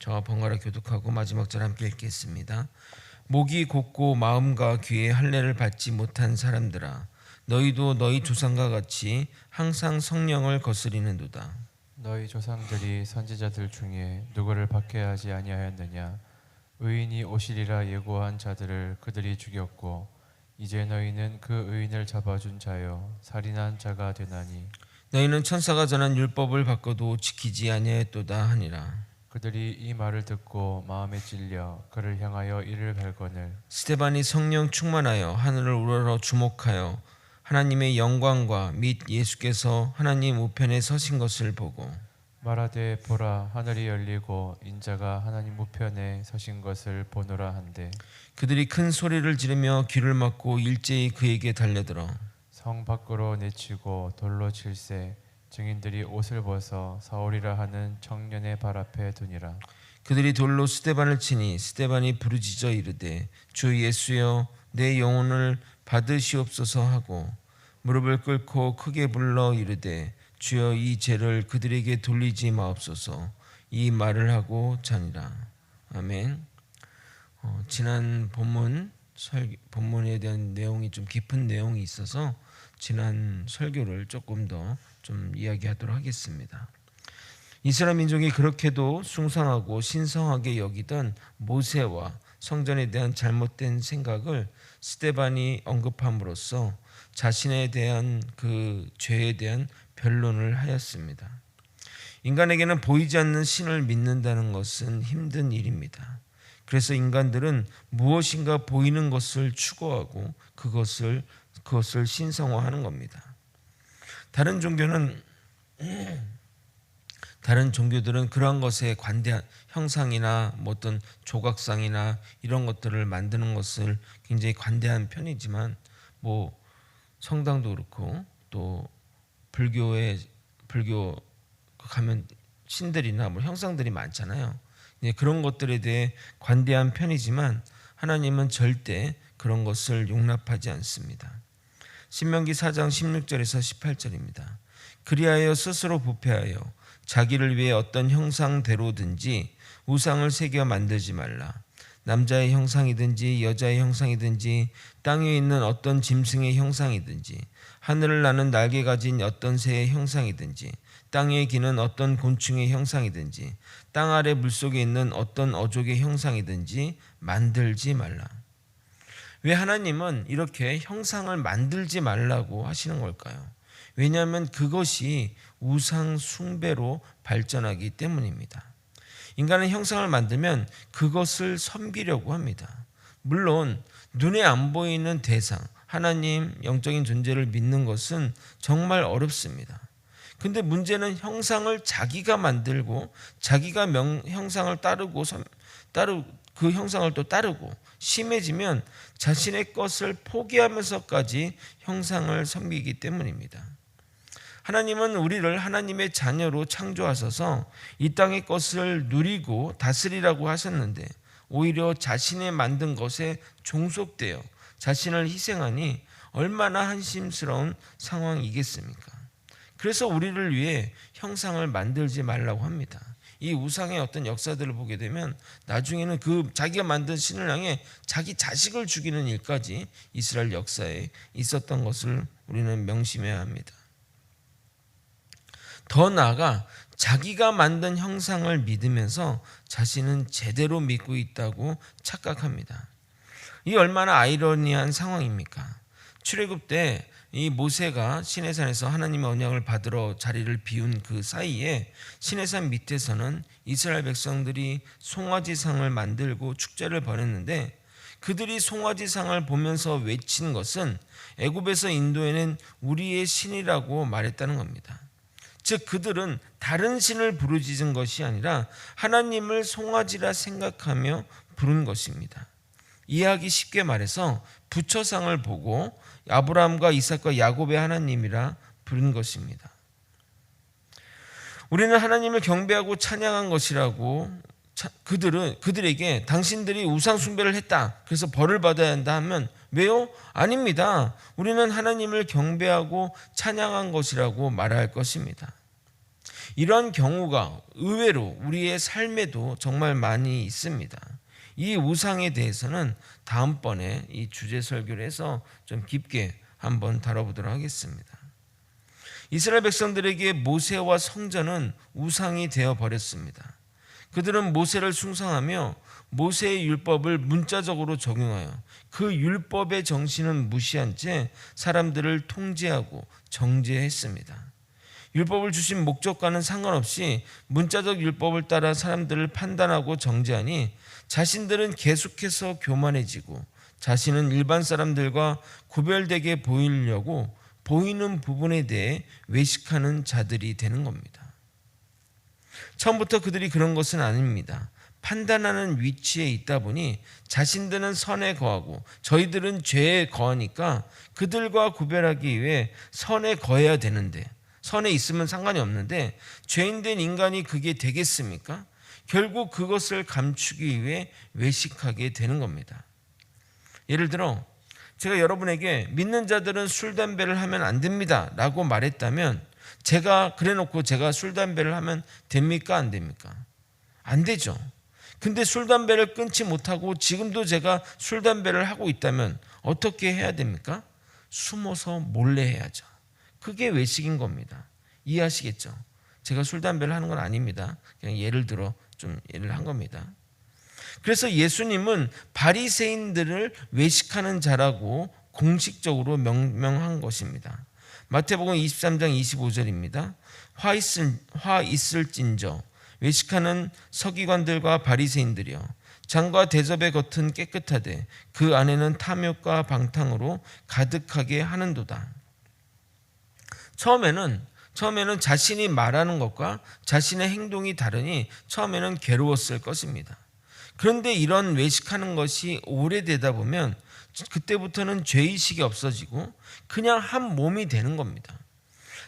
저와 번갈아 교독하고 마지막 절 함께 읽겠습니다. 목이 곧고 마음과 귀에 할례를 받지 못한 사람들아, 너희도 너희 조상과 같이 항상 성령을 거스리는도다. 너희 조상들이 선지자들 중에 누구를 박해하지 아니하였느냐? 의인이 오시리라 예고한 자들을 그들이 죽였고, 이제 너희는 그 의인을 잡아준 자여 살인한 자가 되나니, 너희는 천사가 전한 율법을 바꿔도 지키지 아니하였도다 하니라. 그들이 이 말을 듣고 마음에 찔려 그를 향하여 이를 갈거늘 스데반이 성령 충만하여 하늘을 우러러 주목하여 하나님의 영광과 및 예수께서 하나님 우편에 서신 것을 보고 말하되 보라, 하늘이 열리고 인자가 하나님 우편에 서신 것을 보노라 한데, 그들이 큰 소리를 지르며 귀를 막고 일제히 그에게 달려들어 성 밖으로 내치고 돌로 칠세 증인들이 옷을 벗어 사울이라 하는 청년의 발 앞에 두니라. 그들이 돌로 스데반을 치니 스데반이 부르짖어 이르되 주 예수여 내 영혼을 받으시옵소서 하고 무릎을 꿇고 크게 불러 이르되 주여 이 죄를 그들에게 돌리지 마옵소서. 이 말을 하고 자니라. 아멘. 지난 본문에 대한 내용이 좀 깊은 내용이 있어서 지난 설교를 조금 더 좀 이야기하도록 하겠습니다. 이스라엘 민족이 그렇게도 숭상하고 신성하게 여기던 모세와 성전에 대한 잘못된 생각을 스데반이 언급함으로써 자신에 대한 그 죄에 대한 변론을 하였습니다. 인간에게는 보이지 않는 신을 믿는다는 것은 힘든 일입니다. 그래서 인간들은 무엇인가 보이는 것을 추구하고 그것을 신성화하는 겁니다. 다른 종교들은 그러한 것에 관대한 형상이나 어떤 조각상이나 이런 것들을 만드는 것을 굉장히 관대한 편이지만 성당도 그렇고 또 불교 가면 신들이나 형상들이 많잖아요. 그런 것들에 대해 관대한 편이지만 하나님은 절대 그런 것을 용납하지 않습니다. 신명기 4장 16절에서 18절입니다. 그리하여 스스로 부패하여 자기를 위해 어떤 형상대로든지 우상을 새겨 만들지 말라. 남자의 형상이든지 여자의 형상이든지 땅에 있는 어떤 짐승의 형상이든지 하늘을 나는 날개 가진 어떤 새의 형상이든지 땅에 기는 어떤 곤충의 형상이든지 땅 아래 물속에 있는 어떤 어족의 형상이든지 만들지 말라. 왜 하나님은 이렇게 형상을 만들지 말라고 하시는 걸까요? 왜냐하면 그것이 우상 숭배로 발전하기 때문입니다. 인간은 형상을 만들면 그것을 섬기려고 합니다. 물론 눈에 안 보이는 대상, 하나님, 영적인 존재를 믿는 것은 정말 어렵습니다. 근데 문제는 형상을 자기가 만들고 자기가 형상을 따르고 그 형상을 또 따르고 심해지면 자신의 것을 포기하면서까지 형상을 섬기기 때문입니다. 하나님은 우리를 하나님의 자녀로 창조하셔서 이 땅의 것을 누리고 다스리라고 하셨는데 오히려 자신의 만든 것에 종속되어 자신을 희생하니 얼마나 한심스러운 상황이겠습니까? 그래서 우리를 위해 형상을 만들지 말라고 합니다. 이 우상의 어떤 역사들을 보게 되면 나중에는 그 자기가 만든 신을 향해 자기 자식을 죽이는 일까지 이스라엘 역사에 있었던 것을 우리는 명심해야 합니다. 더 나아가 자기가 만든 형상을 믿으면서 자신은 제대로 믿고 있다고 착각합니다. 이 얼마나 아이러니한 상황입니까? 출애굽 때 이 모세가 시내산에서 하나님의 언약을 받으러 자리를 비운 그 사이에 시내산 밑에서는 이스라엘 백성들이 송아지상을 만들고 축제를 벌였는데 그들이 송아지상을 보면서 외친 것은 애굽에서 인도해낸 우리의 신이라고 말했다는 겁니다. 즉 그들은 다른 신을 부르짖은 것이 아니라 하나님을 송아지라 생각하며 부른 것입니다. 이해하기 쉽게 말해서 부처상을 보고 아브라함과 이삭과 야곱의 하나님이라 부른 것입니다. 우리는 하나님을 경배하고 찬양한 것이라고 그들에게 당신들이 우상 숭배를 했다, 그래서 벌을 받아야 한다 하면 왜요? 아닙니다. 우리는 하나님을 경배하고 찬양한 것이라고 말할 것입니다. 이런 경우가 의외로 우리의 삶에도 정말 많이 있습니다. 이 우상에 대해서는 다음번에 이 주제 설교를 해서 좀 깊게 한번 다뤄보도록 하겠습니다. 이스라엘 백성들에게 모세와 성전은 우상이 되어 버렸습니다. 그들은 모세를 숭상하며 모세의 율법을 문자적으로 적용하여 그 율법의 정신은 무시한 채 사람들을 통제하고 정죄했습니다. 율법을 주신 목적과는 상관없이 문자적 율법을 따라 사람들을 판단하고 정죄하니 자신들은 계속해서 교만해지고 자신은 일반 사람들과 구별되게 보이려고 보이는 부분에 대해 외식하는 자들이 되는 겁니다. 처음부터 그들이 그런 것은 아닙니다. 판단하는 위치에 있다 보니 자신들은 선에 거하고 저희들은 죄에 거하니까 그들과 구별하기 위해 선에 거해야 되는데, 선에 있으면 상관이 없는데 죄인된 인간이 그게 되겠습니까? 결국 그것을 감추기 위해 외식하게 되는 겁니다. 예를 들어 제가 여러분에게 믿는 자들은 술 담배를 하면 안 됩니다 라고 말했다면, 제가 그래놓고 제가 술 담배를 하면 됩니까 안 됩니까? 안 되죠. 근데 술 담배를 끊지 못하고 지금도 제가 술 담배를 하고 있다면 어떻게 해야 됩니까? 숨어서 몰래 해야죠. 그게 외식인 겁니다. 이해하시겠죠? 제가 술 담배를 하는 건 아닙니다. 그냥 예를 들어 좀 예를 한 겁니다. 그래서 예수님은 바리새인들을 외식하는 자라고 공식적으로 명명한 것입니다. 마태복음 23장 25절입니다. 화 있을진저 외식하는 서기관들과 바리새인들이여, 장과 대접의 겉은 깨끗하되 그 안에는 탐욕과 방탕으로 가득하게 하는도다. 처음에는 자신이 말하는 것과 자신의 행동이 다르니 처음에는 괴로웠을 것입니다. 그런데 이런 외식하는 것이 오래되다 보면 그때부터는 죄의식이 없어지고 그냥 한 몸이 되는 겁니다.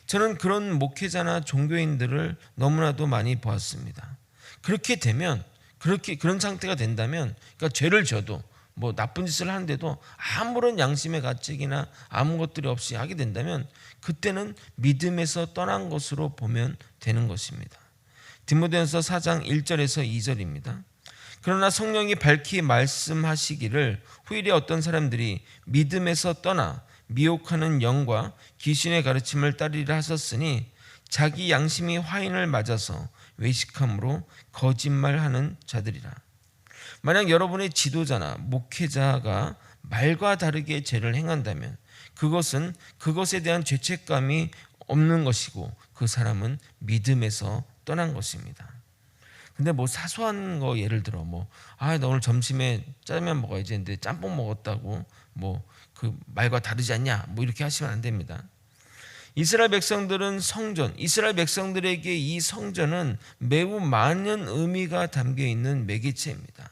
저는 그런 목회자나 종교인들을 너무나도 많이 보았습니다. 그렇게 되면, 그런 상태가 된다면, 그러니까 죄를 져도 뭐 나쁜 짓을 하는데도 아무런 양심의 가책이나 아무 것들이 없이 하게 된다면 그때는 믿음에서 떠난 것으로 보면 되는 것입니다. 디모데전서 4장 1절에서 2절입니다. 그러나 성령이 밝히 말씀하시기를 후일에 어떤 사람들이 믿음에서 떠나 미혹하는 영과 귀신의 가르침을 따르리라 하셨으니 자기 양심이 화인을 맞아서 외식함으로 거짓말하는 자들이라. 만약 여러분의 지도자나 목회자가 말과 다르게 죄를 행한다면 그것은 그것에 대한 죄책감이 없는 것이고 그 사람은 믿음에서 떠난 것입니다. 근데 뭐 사소한 거 예를 들어 나 오늘 점심에 짜장면 먹어야지 했는데 짬뽕 먹었다고 그 말과 다르지 않냐 이렇게 하시면 안 됩니다. 이스라엘 백성들에게 이 성전은 매우 많은 의미가 담겨 있는 매개체입니다.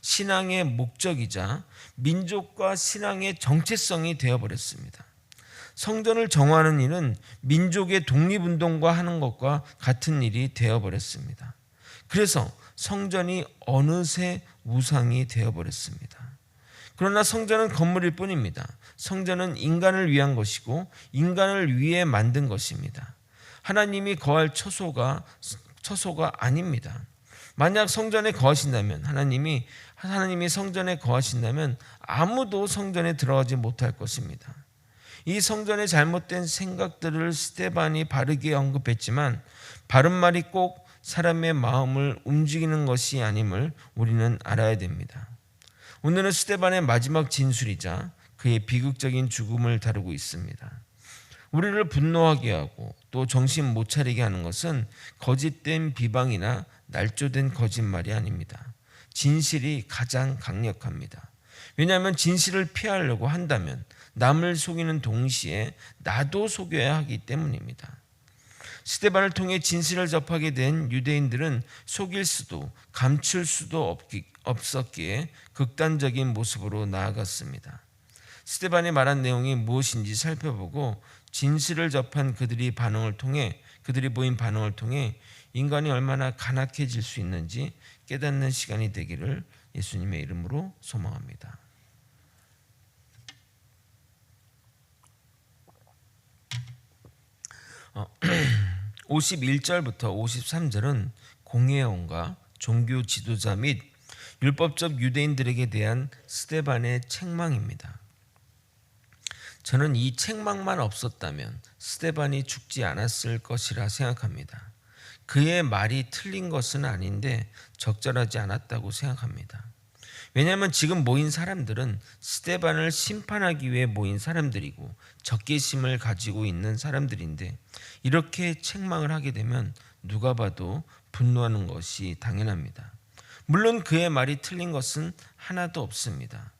신앙의 목적이자 민족과 신앙의 정체성이 되어버렸습니다. 성전을 정화하는 일은 민족의 독립운동과 하는 것과 같은 일이 되어버렸습니다. 그래서 성전이 어느새 우상이 되어버렸습니다. 그러나 성전은 건물일 뿐입니다. 성전은 인간을 위한 것이고 인간을 위해 만든 것입니다. 하나님이 거할 처소가 아닙니다. 만약 성전에 거하신다면 하나님이 성전에 거하신다면 아무도 성전에 들어가지 못할 것입니다. 이 성전의 잘못된 생각들을 스데반이 바르게 언급했지만 바른 말이 꼭 사람의 마음을 움직이는 것이 아님을 우리는 알아야 됩니다. 오늘은 스데반의 마지막 진술이자 그의 비극적인 죽음을 다루고 있습니다. 우리를 분노하게 하고 또 정신 못 차리게 하는 것은 거짓된 비방이나 날조된 거짓말이 아닙니다. 진실이 가장 강력합니다. 왜냐하면 진실을 피하려고 한다면 남을 속이는 동시에 나도 속여야 하기 때문입니다. 스데반을 통해 진실을 접하게 된 유대인들은 속일 수도 감출 수도 없었기에 극단적인 모습으로 나아갔습니다. 스데반이 말한 내용이 무엇인지 살펴보고 진실을 접한 그들이 보인 반응을 통해 인간이 얼마나 간악해질 수 있는지 깨닫는 시간이 되기를 예수님의 이름으로 소망합니다. 51절부터 53절은 공회원과 종교 지도자 및 율법적 유대인들에게 대한 스데반의 책망입니다. 저는 이 책망만 없었다면 스데반이 죽지 않았을 것이라 생각합니다. 그의 말이 틀린 것은 아닌데 적절하지 않았다고 생각합니다. 왜냐하면 지금 모인 사람들은 스데반을 심판하기 위해 모인 사람들이고 적개심을 가지고 있는 사람들인데 이렇게 책망을 하게 되면 누가 봐도 분노하는 것이 당연합니다. 물론 그의 말이 틀린 것은 하나도 없습니다.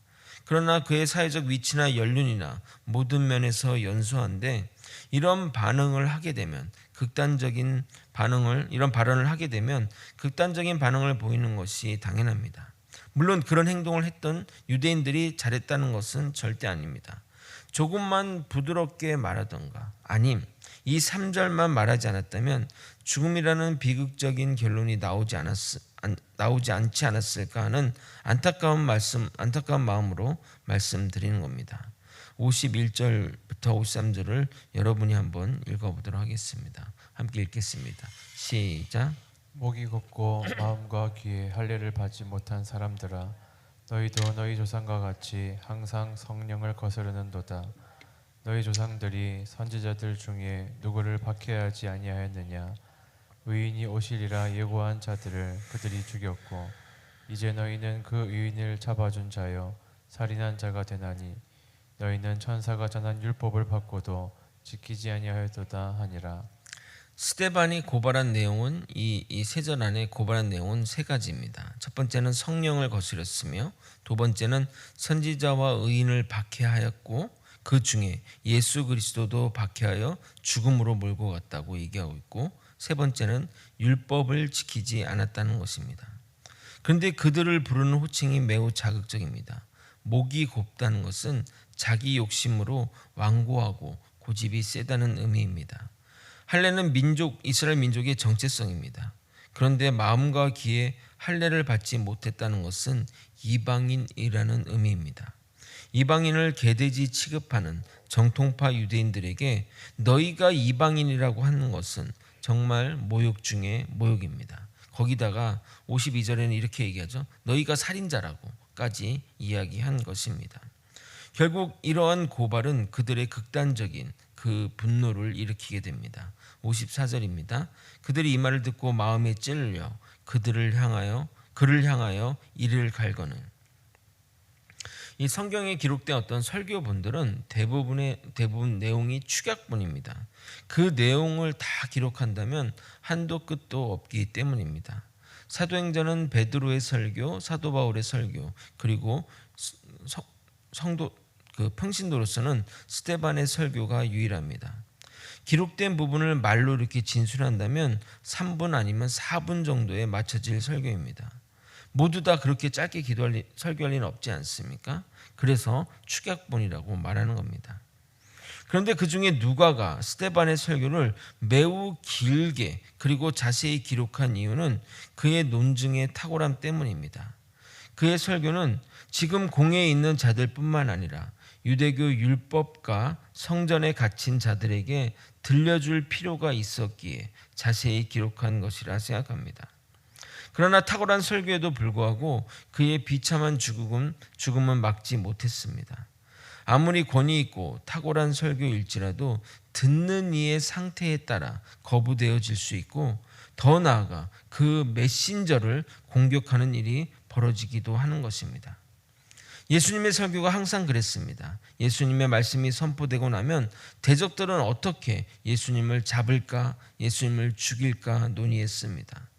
그러나 그의 사회적 위치나 연륜이나 모든 면에서 연소한데 이런 발언을 하게 되면 극단적인 반응을 보이는 것이 당연합니다. 물론 그런 행동을 했던 유대인들이 잘했다는 것은 절대 아닙니다. 조금만 부드럽게 말하던가 아님 이 3절만 말하지 않았다면 죽음이라는 비극적인 결론이 나오지 않지 않았을까 하는 안타까운 마음으로 말씀드리는 겁니다. 51절부터 53절을 여러분이 한번 읽어보도록 하겠습니다. 함께 읽겠습니다. 시작. 목이 곱고 마음과 귀에 할례를 받지 못한 사람들아, 너희도 너희 조상과 같이 항상 성령을 거스르는도다. 너희 조상들이 선지자들 중에 누구를 박해하지 아니하였느냐? 의인이 오시리라 예고한 자들을 그들이 죽였고 이제 너희는 그 의인을 잡아준 자여 살인한 자가 되나니 너희는 천사가 전한 율법을 받고도 지키지 아니하였도다 하니라. 스데반이 고발한 내용은 이 세절 안에 고발한 내용은 세 가지입니다. 첫 번째는 성령을 거스렸으며 두 번째는 선지자와 의인을 박해하였고 그 중에 예수 그리스도도 박해하여 죽음으로 몰고 갔다고 얘기하고 있고 세 번째는 율법을 지키지 않았다는 것입니다. 그런데 그들을 부르는 호칭이 매우 자극적입니다. 목이 곱다는 것은 자기 욕심으로 완고하고 고집이 세다는 의미입니다. 할례는 이스라엘 민족의 정체성입니다. 그런데 마음과 귀에 할례를 받지 못했다는 것은 이방인이라는 의미입니다. 이방인을 개돼지 취급하는 정통파 유대인들에게 너희가 이방인이라고 하는 것은 정말 모욕 중에 모욕입니다. 거기다가 52절에는 이렇게 얘기하죠. 너희가 살인자라고까지 이야기한 것입니다. 결국 이러한 고발은 그들의 극단적인 그 분노를 일으키게 됩니다. 54절입니다. 그들이 이 말을 듣고 마음에 찔려 그를 향하여 이를 갈거늘. 이 성경에 기록된 어떤 설교본들은 대부분 내용이 축약본입니다. 그 내용을 다 기록한다면 한도 끝도 없기 때문입니다. 사도행전은 베드로의 설교, 사도 바울의 설교, 그리고 평신도로서는 스데반의 설교가 유일합니다. 기록된 부분을 말로 이렇게 진술한다면 3분 아니면 4분 정도에 맞춰질 설교입니다. 모두 다 그렇게 짧게 설교할 리는 없지 않습니까? 그래서 축약본이라고 말하는 겁니다. 그런데 그 중에 누가가 스데반의 설교를 매우 길게 그리고 자세히 기록한 이유는 그의 논증의 탁월함 때문입니다. 그의 설교는 지금 공회에 있는 자들뿐만 아니라 유대교 율법과 성전에 갇힌 자들에게 들려줄 필요가 있었기에 자세히 기록한 것이라 생각합니다. 그러나 탁월한 설교에도 불구하고 그의 비참한 죽음은 막지 못했습니다. 아무리 권위 있고 탁월한 설교일지라도 듣는 이의 상태에 따라 거부되어질 수 있고 더 나아가 그 메신저를 공격하는 일이 벌어지기도 하는 것입니다. 예수님의 설교가 항상 그랬습니다. 예수님의 말씀이 선포되고 나면 대적들은 어떻게 예수님을 잡을까, 예수님을 죽일까 논의했습니다.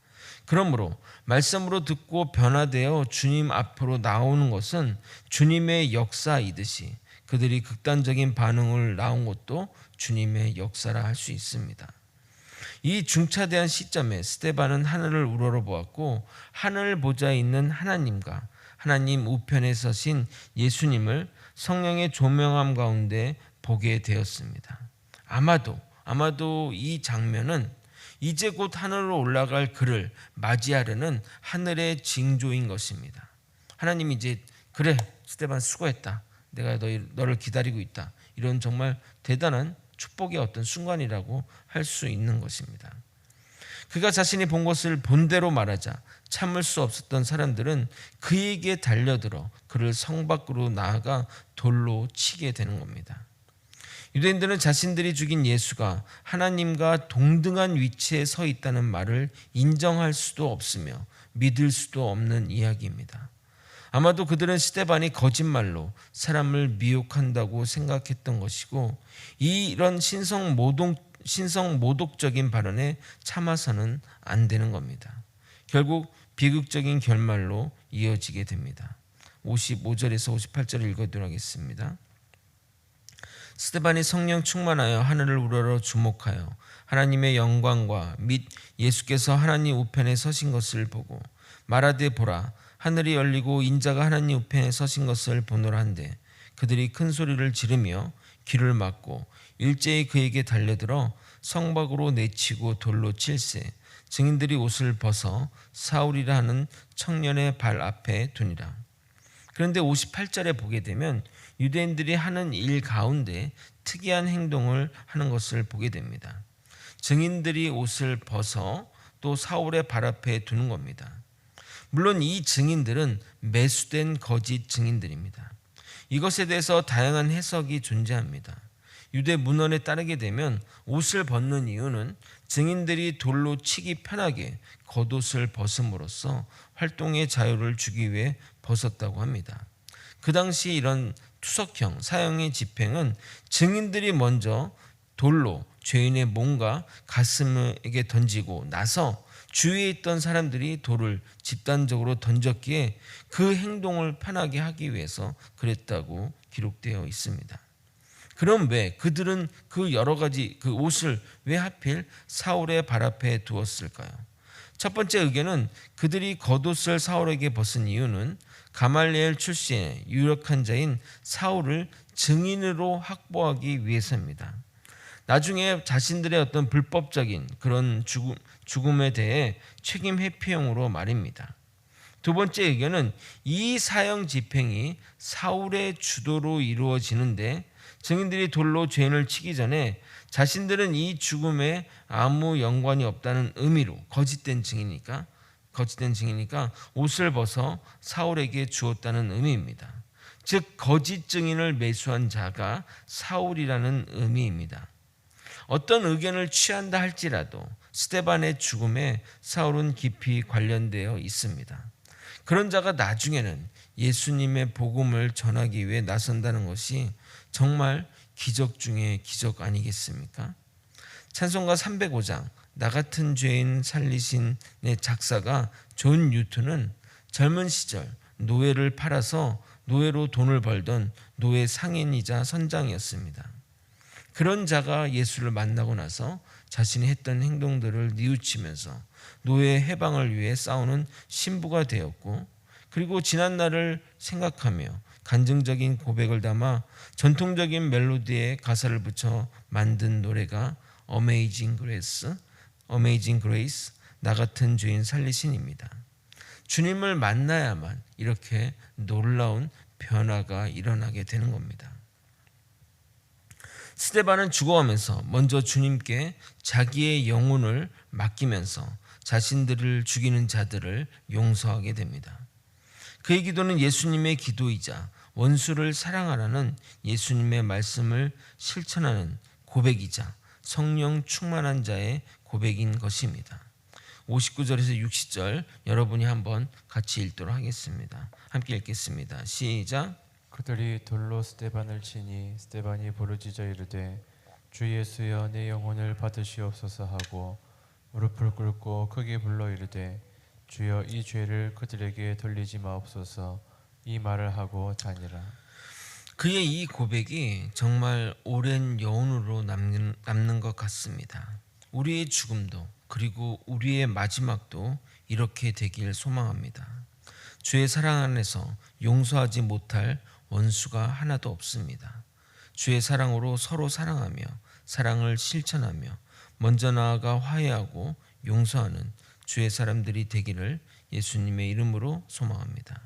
그러므로 말씀으로 듣고 변화되어 주님 앞으로 나오는 것은 주님의 역사이듯이 그들이 극단적인 반응을 나온 것도 주님의 역사라 할 수 있습니다. 이 중차대한 시점에 스데반은 하늘을 우러러보았고 하늘 보좌에 있는 하나님과 하나님 우편에 서신 예수님을 성령의 조명함 가운데 보게 되었습니다. 아마도 이 장면은 이제 곧 하늘로 올라갈 그를 맞이하려는 하늘의 징조인 것입니다. 하나님이 이제 그래 스데반 수고했다. 내가 너를 기다리고 있다. 이런 정말 대단한 축복의 어떤 순간이라고 할 수 있는 것입니다. 그가 자신이 본 것을 본대로 말하자 참을 수 없었던 사람들은 그에게 달려들어 그를 성 밖으로 나아가 돌로 치게 되는 겁니다. 유대인들은 자신들이 죽인 예수가 하나님과 동등한 위치에 서 있다는 말을 인정할 수도 없으며 믿을 수도 없는 이야기입니다. 아마도 그들은 스데반이 거짓말로 사람을 미혹한다고 생각했던 것이고 이런 신성 모독적인 발언에 참아서는 안 되는 겁니다. 결국 비극적인 결말로 이어지게 됩니다. 55절에서 58절을 읽어드리도록 하겠습니다. 스데반이 성령 충만하여 하늘을 우러러 주목하여 하나님의 영광과 및 예수께서 하나님 우편에 서신 것을 보고 말하되 보라 하늘이 열리고 인자가 하나님 우편에 서신 것을 보노라 한데 그들이 큰 소리를 지르며 귀를 막고 일제히 그에게 달려들어 성 밖으로 내치고 돌로 칠세 증인들이 옷을 벗어 사울이라 하는 청년의 발 앞에 두니라. 그런데 58절에 보게 되면 유대인들이 하는 일 가운데 특이한 행동을 하는 것을 보게 됩니다. 증인들이 옷을 벗어 또 사울의 발 앞에 두는 겁니다. 물론 이 증인들은 매수된 거짓 증인들입니다. 이것에 대해서 다양한 해석이 존재합니다. 유대 문헌에 따르게 되면 옷을 벗는 이유는 증인들이 돌로 치기 편하게 겉옷을 벗음으로써 활동의 자유를 주기 위해 벗었다고 합니다. 그 당시 이런 투석형 사형의 집행은 증인들이 먼저 돌로 죄인의 몸과 가슴에게 던지고 나서 주위에 있던 사람들이 돌을 집단적으로 던졌기에 그 행동을 편하게 하기 위해서 그랬다고 기록되어 있습니다. 그럼 왜 그들은 그 여러 가지 그 옷을 왜 하필 사울의 발 앞에 두었을까요? 첫 번째 의견은 그들이 겉옷을 사울에게 벗은 이유는 가말리엘 출신의 유력한 자인 사울을 증인으로 확보하기 위해서입니다. 나중에 자신들의 어떤 불법적인 그런 죽음에 대해 책임 회피용으로 말입니다. 두 번째 의견은 이 사형 집행이 사울의 주도로 이루어지는데 증인들이 돌로 죄인을 치기 전에 자신들은 이 죽음에 아무 연관이 없다는 의미로 거짓된 증인이니까 옷을 벗어 사울에게 주었다는 의미입니다. 즉 거짓 증인을 매수한 자가 사울이라는 의미입니다. 어떤 의견을 취한다 할지라도 스데반의 죽음에 사울은 깊이 관련되어 있습니다. 그런 자가 나중에는 예수님의 복음을 전하기 위해 나선다는 것이 정말 기적 중에 기적 아니겠습니까? 찬송가 305장 나 같은 죄인 살리신의 작사가 존 뉴턴은 젊은 시절 노예를 팔아서 노예로 돈을 벌던 노예 상인이자 선장이었습니다. 그런 자가 예수를 만나고 나서 자신이 했던 행동들을 뉘우치면서 노예 해방을 위해 싸우는 신부가 되었고 그리고 지난 날을 생각하며 간증적인 고백을 담아 전통적인 멜로디에 가사를 붙여 만든 노래가 Amazing Grace, 나 같은 죄인 살리신입니다. 주님을 만나야만 이렇게 놀라운 변화가 일어나게 되는 겁니다. 스데반은 죽어가면서 먼저 주님께 자기의 영혼을 맡기면서 자신들을 죽이는 자들을 용서하게 됩니다. 그의 기도는 예수님의 기도이자 원수를 사랑하라는 예수님의 말씀을 실천하는 고백이자 성령 충만한 자의 고백인 것입니다. 59절에서 60절 여러분이 한번 같이 읽도록 하겠습니다. 함께 읽겠습니다. 시작. 그들이 돌로 스데반을 치니 스데반이 부르짖어 이르되 주 예수여 내 영혼을 받으시옵소서 하고 무릎을 꿇고 크게 불러 이르되 주여 이 죄를 그들에게 돌리지 마옵소서 이 말을 하고 자니라. 그의 이 고백이 정말 오랜 여운으로 남는 것 같습니다. 우리의 죽음도 그리고 우리의 마지막도 이렇게 되길 소망합니다. 주의 사랑 안에서 용서하지 못할 원수가 하나도 없습니다. 주의 사랑으로 서로 사랑하며 사랑을 실천하며 먼저 나아가 화해하고 용서하는 주의 사람들이 되기를 예수님의 이름으로 소망합니다.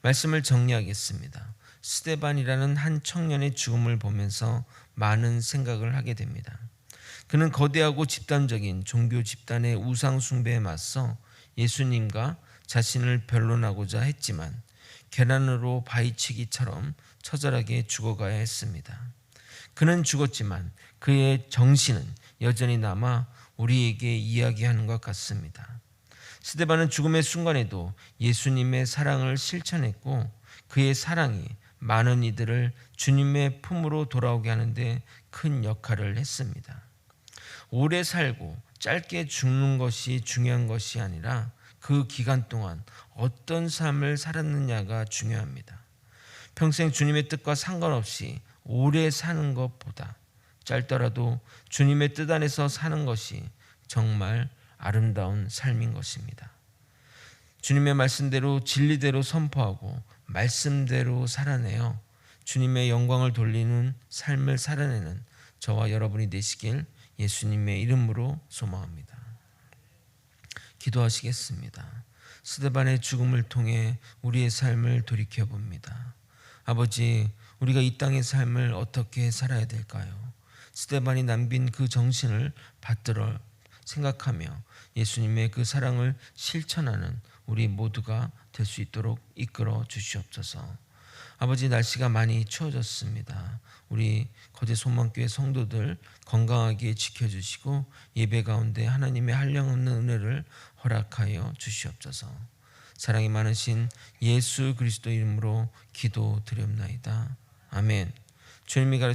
말씀을 정리하겠습니다. 스데반이라는 한 청년의 죽음을 보면서 많은 생각을 하게 됩니다. 그는 거대하고 집단적인 종교 집단의 우상 숭배에 맞서 예수님과 자신을 변론하고자 했지만 계란으로 바위치기처럼 처절하게 죽어가야 했습니다. 그는 죽었지만 그의 정신은 여전히 남아 우리에게 이야기하는 것 같습니다. 스데반은 죽음의 순간에도 예수님의 사랑을 실천했고 그의 사랑이 많은 이들을 주님의 품으로 돌아오게 하는데 큰 역할을 했습니다. 오래 살고 짧게 죽는 것이 중요한 것이 아니라 그 기간 동안 어떤 삶을 살았느냐가 중요합니다. 평생 주님의 뜻과 상관없이 오래 사는 것보다 짧더라도 주님의 뜻 안에서 사는 것이 정말 아름다운 삶인 것입니다. 주님의 말씀대로 진리대로 선포하고 말씀대로 살아내어 주님의 영광을 돌리는 삶을 살아내는 저와 여러분이 되시길 예수님의 이름으로 소망합니다. 기도하시겠습니다. 스데반의 죽음을 통해 우리의 삶을 돌이켜봅니다. 아버지, 우리가 이 땅의 삶을 어떻게 살아야 될까요? 스데반이 남긴 그 정신을 받들어 생각하며 예수님의 그 사랑을 실천하는 우리 모두가 될 수 있도록 이끌어 주시옵소서. 아버지, 날씨가 많이 추워졌습니다. 우리 거제 소망교회 성도들 건강하게 지켜주시고 예배 가운데 하나님의 한량없는 은혜를 허락하여 주시옵소서. 사랑이 많으신 예수 그리스도 이름으로 기도드렸나이다. 아멘. 주님이 가르쳐